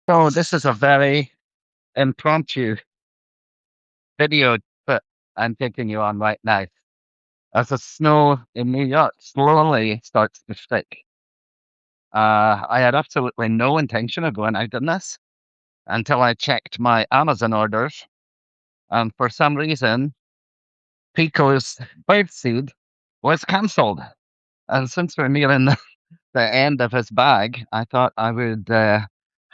So this is a very impromptu video that I'm taking you on right now. As the snow in New York slowly starts to stick, I had absolutely no intention of going out on this until I checked my Amazon orders, and for some reason, Pico's bird seed was cancelled. And since we're nearing the end of his bag, I thought I would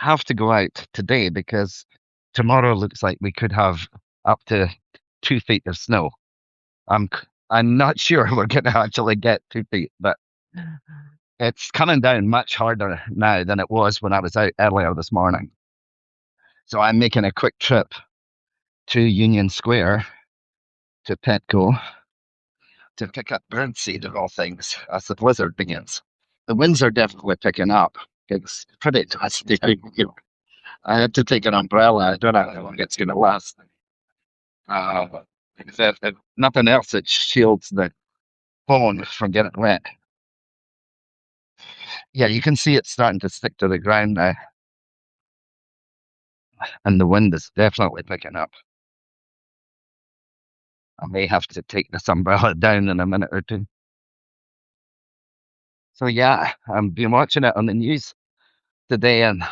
have to go out today because tomorrow looks like we could have up to 2 feet of snow. I'm not sure we're going to actually get 2 feet, but it's coming down much harder now than it was when I was out earlier this morning. So I'm making a quick trip to Union Square to Petco to pick up birdseed of all things as the blizzard begins. The winds are definitely picking up. It's pretty nasty. I had to take an umbrella. I don't know how long it's going to last. Uh, if nothing else, it shields the phone from getting wet. Yeah, you can see it starting to stick to the ground now, and the wind is definitely picking up. I may have to take this umbrella down in a minute or two. So yeah, I've been watching it on the news today, and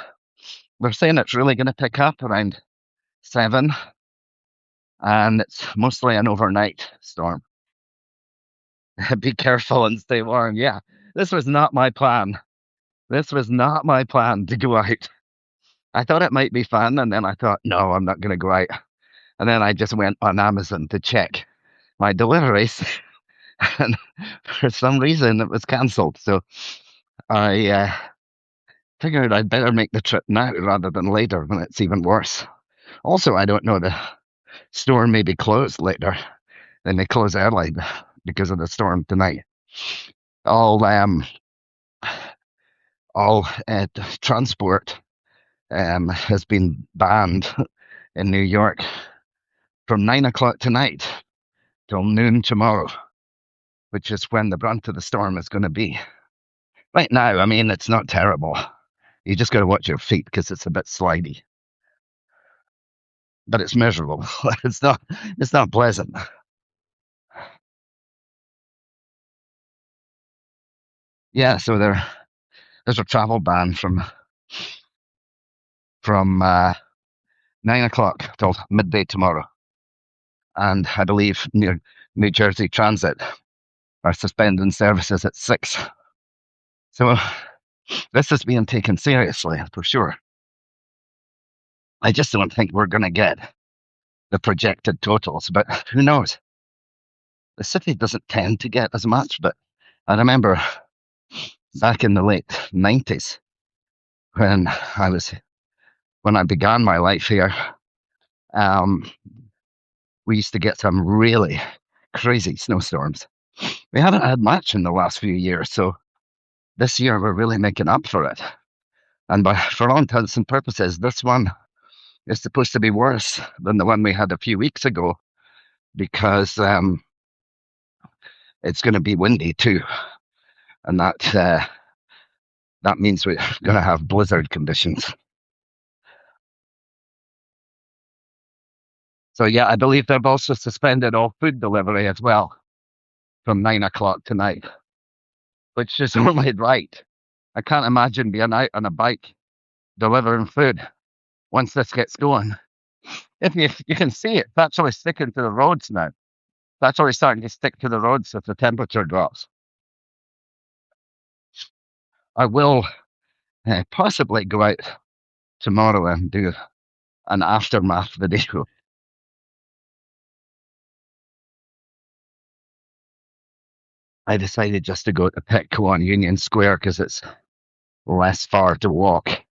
they're saying it's really going to pick up around 7, and it's mostly an overnight storm. Be careful and stay warm. Yeah, this was not my plan. This was not my plan to go out. I thought it might be fun, and then I thought, no, I'm not going to go out. And then I just went on Amazon to check my deliveries, and for some reason it was cancelled. So I figured I'd better make the trip now rather than later when it's even worse. Also, I don't know, the store may be closed later. They may close early because of the storm tonight. All all transport has been banned in New York from 9 o'clock tonight till noon tomorrow, which is when the brunt of the storm is going to be. Right now, I mean, it's not terrible. You just got to watch your feet because it's a bit slidey, but it's miserable. it's not. It's not pleasant. Yeah. So there's a travel ban from 9 o'clock till midday tomorrow, and I believe New Jersey Transit are suspending services at 6. So this is being taken seriously for sure. I just don't think we're going to get the projected totals, but who knows? The city doesn't tend to get as much, but I remember back in the late 90s when when I began my life here, um, we used to get some really crazy snowstorms. We haven't had much in the last few years, so this year we're really making up for it. And for all intents and purposes, this one is supposed to be worse than the one we had a few weeks ago because it's going to be windy too, and that means we're going to have blizzard conditions. So yeah, I believe they've also suspended all food delivery as well from 9 o'clock tonight, which is only right. I can't imagine being out on a bike delivering food once this gets going. If you can see it, it's actually sticking to the roads now. It's actually starting to stick to the roads as the temperature drops. I will possibly go out tomorrow and do an aftermath video. I decided just to go to Petco on Union Square because it's less far to walk.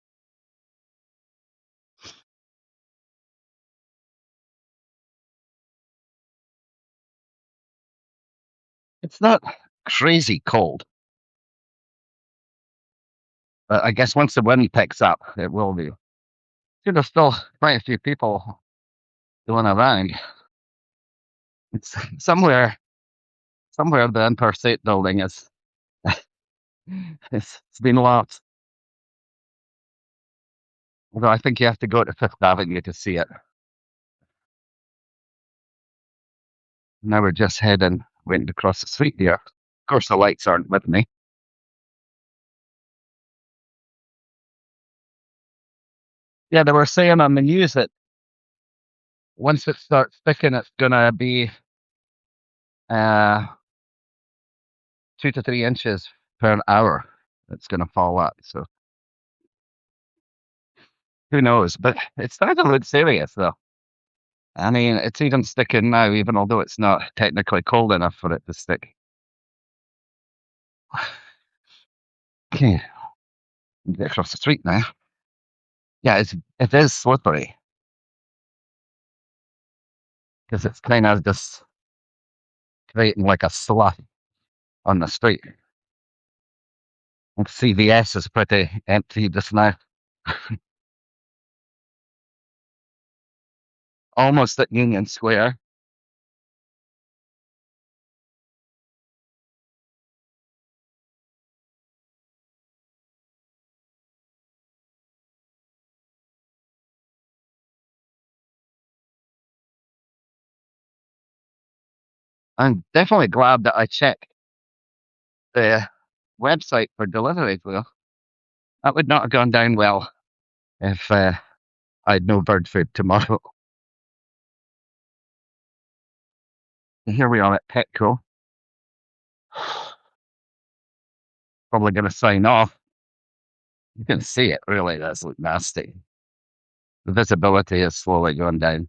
It's not crazy cold, but I guess once the wind picks up, it will be. There's still quite a few people going around. It's somewhere the Empire State Building is. It's been locked. Although I think you have to go to Fifth Avenue to see it. Now we're just waiting across the street here. Of course, the lights aren't with me. Yeah, they were saying on the news that once it starts thickening, it's gonna be uh, 2 to 3 inches per hour. It's gonna fall up. So who knows? But it's starting to look serious, though. I mean, it's even sticking now, even although it's not technically cold enough for it to stick. Okay, get across the street now. Yeah, it is slippery because it's kind of just creating like a slough on the street. And CVS is pretty empty just now, almost at Union Square. I'm definitely glad that I checked the website for delivery, though. That would not have gone down well if I had no bird food tomorrow. Here we are at Petco. Probably going to sign off. You can see it really does look nasty. The visibility is slowly going down.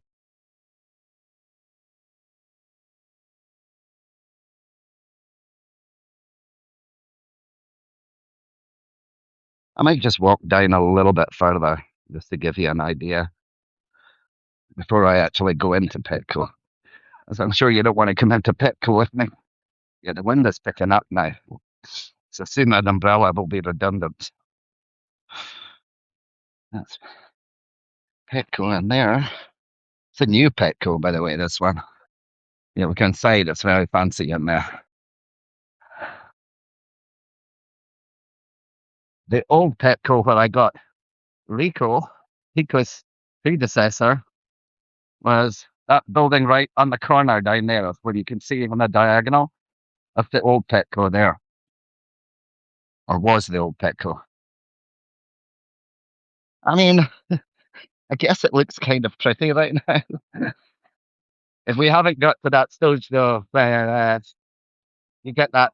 I might just walk down a little bit further just to give you an idea before I actually go into Petco. As I'm sure you don't want to come into Petco with me. Yeah, the wind is picking up now. So soon an umbrella will be redundant. That's Petco in there. It's a new Petco, by the way, this one. Yeah, look inside. It's very fancy in there. The old Petco where I got Rico's predecessor, was that building right on the corner down there where you can see on the diagonal of the old Petco there, or was the old Petco. I mean, I guess it looks kind of pretty right now. If we haven't got to that stage though, where you get that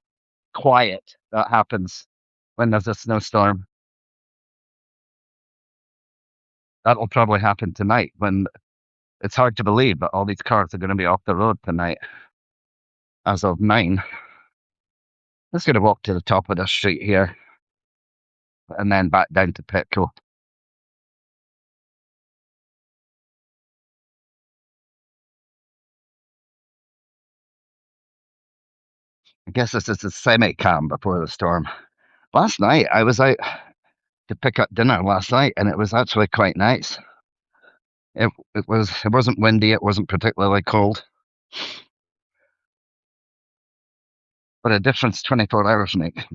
quiet that happens when there's a snowstorm. That'll probably happen tonight when it's hard to believe, but all these cars are going to be off the road tonight as of 9. Let's going to walk to the top of the street here and then back down to Petco. I guess this is a semi-calm before the storm. Last night, I was out to pick up dinner last night, and it was actually quite nice. It wasn't windy, it wasn't particularly cold, but a difference 24 hours make.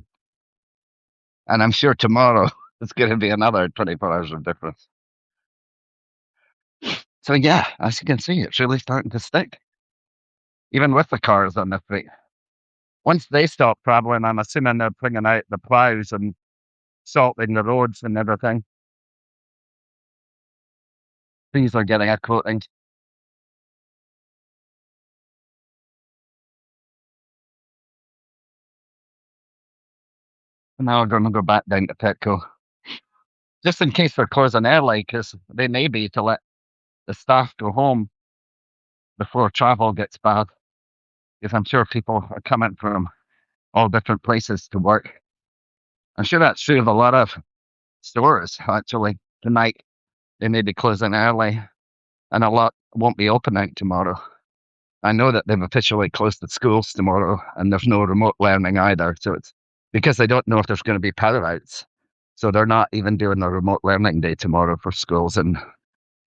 And I'm sure tomorrow it's going to be another 24 hours of difference. So yeah, as you can see, it's really starting to stick, even with the cars on the street. Once they stop traveling, I'm assuming they're bringing out the plows and salting the roads and everything. Trees are getting a coating. And now we're going to go back down to Petco, just in case they're closing early, because they may be to let the staff go home before travel gets bad. Because I'm sure people are coming from all different places to work. I'm sure that's true of a lot of stores, actually. Tonight, they may be closing early, and a lot won't be opening tomorrow. I know that they've officially closed the schools tomorrow, and there's no remote learning either. So it's because they don't know if there's going to be power outs. So they're not even doing a remote learning day tomorrow for schools in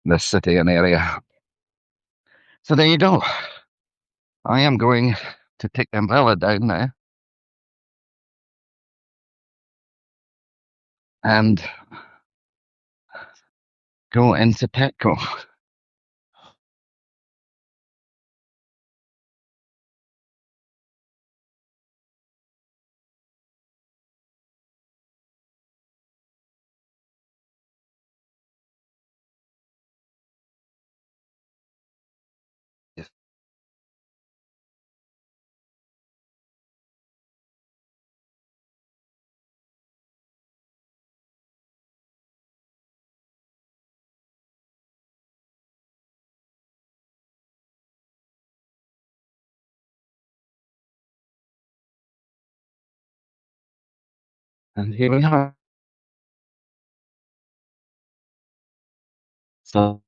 this city and area. So there you go. I am going to take the umbrella down now. And go into Petco. Yes. And here we are. So